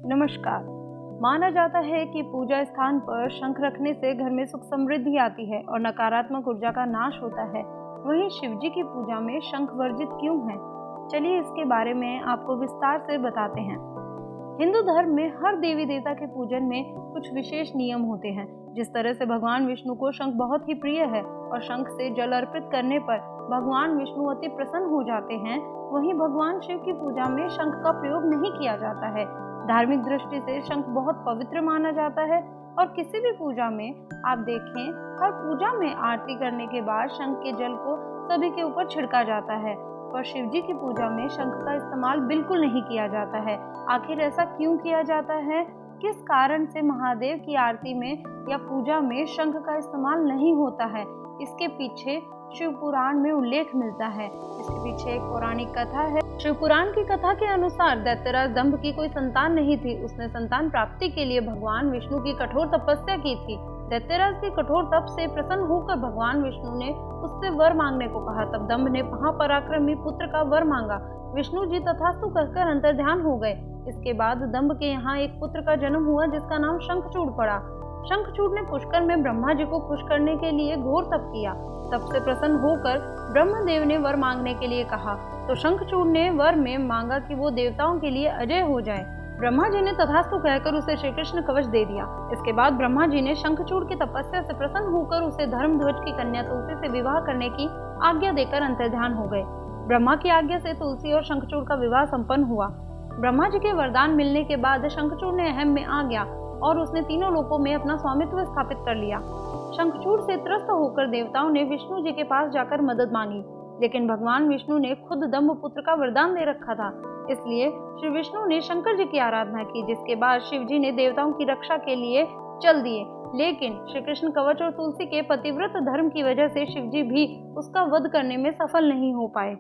नमस्कार। माना जाता है कि पूजा स्थान पर शंख रखने से घर में सुख समृद्धि आती है और नकारात्मक ऊर्जा का नाश होता है। वहीं शिवजी की पूजा में शंख वर्जित क्यों है? चलिए इसके बारे में आपको विस्तार से बताते हैं। हिंदू धर्म में हर देवी देवता के पूजन में कुछ विशेष नियम होते हैं। जिस तरह से भगवान विष्णु को शंख बहुत ही प्रिय है और शंख से जल अर्पित करने पर भगवान विष्णु अति प्रसन्न हो जाते हैं, वहीं भगवान शिव की पूजा में शंख का प्रयोग नहीं किया जाता है। धार्मिक दृष्टि से शंख बहुत पवित्र माना जाता है और किसी भी पूजा में आप देखें, हर पूजा में आरती करने के बाद शंख के जल को सभी के ऊपर छिड़का जाता है, पर शिवजी की पूजा में शंख का इस्तेमाल बिल्कुल नहीं किया जाता है। आखिर ऐसा क्यों किया जाता है? किस कारण से महादेव की आरती में या पूजा में शंख का इस्तेमाल नहीं होता है? इसके पीछे शिव पुराण में उल्लेख मिलता है। इसके पीछे एक पौराणिक कथा है। शिव पुराण की कथा के अनुसार दैत्यराज दंभ की कोई संतान नहीं थी। उसने संतान प्राप्ति के लिए भगवान विष्णु की कठोर तपस्या की थी। दैत्यराज की कठोर तप से प्रसन्न होकर भगवान विष्णु ने उससे वर मांगने को कहा। तब दंभ ने महापराक्रमी पुत्र का वर मांगा। विष्णु जी तथास्तु कहकर अंतर्ध्यान हो गए। इसके बाद दंभ के यहाँ एक पुत्र का जन्म हुआ जिसका नाम शंखचूड़ पड़ा। शंखचूड़ ने पुष्कर में ब्रह्मा जी को खुश करने के लिए घोर तप किया। तप से प्रसन्न होकर ब्रह्मदेव ने वर मांगने के लिए कहा, तो शंखचूड़ ने वर में मांगा कि वो देवताओं के लिए अजय हो जाए। ब्रह्मा जी ने तथास्तु कहकर उसे श्री कृष्ण कवच दे दिया। इसके बाद ब्रह्मा जी ने शंखचूड़ की तपस्या से प्रसन्न होकर उसे धर्मध्वज की कन्या तुलसी से विवाह करने की आज्ञा देकर अंतर्ध्यान हो गए। ब्रह्मा की आज्ञा से तुलसी और शंखचूड़ का विवाह संपन्न हुआ। ब्रह्मा जी के वरदान मिलने के बाद शंखचूड़ ने अहम में आ गया और उसने तीनों लोकों में अपना स्वामित्व स्थापित कर लिया। शंखचूड़ से त्रस्त होकर देवताओं ने विष्णु जी के पास जाकर मदद मांगी, लेकिन भगवान विष्णु ने खुद दंभ पुत्र का वरदान दे रखा था। इसलिए श्री विष्णु ने शंकर जी की आराधना की, जिसके बाद शिव जी ने देवताओं की रक्षा के लिए चल दिए। लेकिन श्री कृष्ण कवच और तुलसी के पतिव्रत धर्म की वजह से शिव जी भी उसका वध करने में सफल नहीं हो पाए।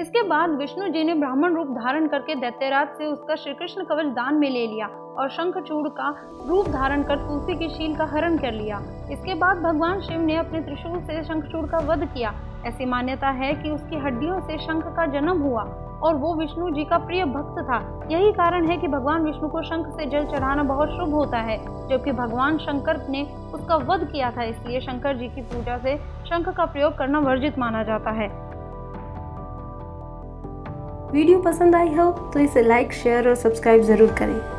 इसके बाद विष्णु जी ने ब्राह्मण रूप धारण करके दैत्यराज से उसका श्री कृष्ण कवच दान में ले लिया और शंखचूड़ का रूप धारण कर तुलसी की शील का हरण कर लिया। इसके बाद भगवान शिव ने अपने त्रिशूल से शंखचूड़ का वध किया। ऐसी मान्यता है कि उसकी हड्डियों से शंख का जन्म हुआ और वो विष्णु जी का प्रिय भक्त था। यही कारण है कि भगवान विष्णु को शंख से जल चढ़ाना बहुत शुभ होता है, जबकि भगवान शंकर ने उसका वध किया था। इसलिए शंकर जी की पूजा से शंख का प्रयोग करना वर्जित माना जाता है। वीडियो पसंद आई हो तो इसे लाइक, शेयर और सब्सक्राइब जरूर करें।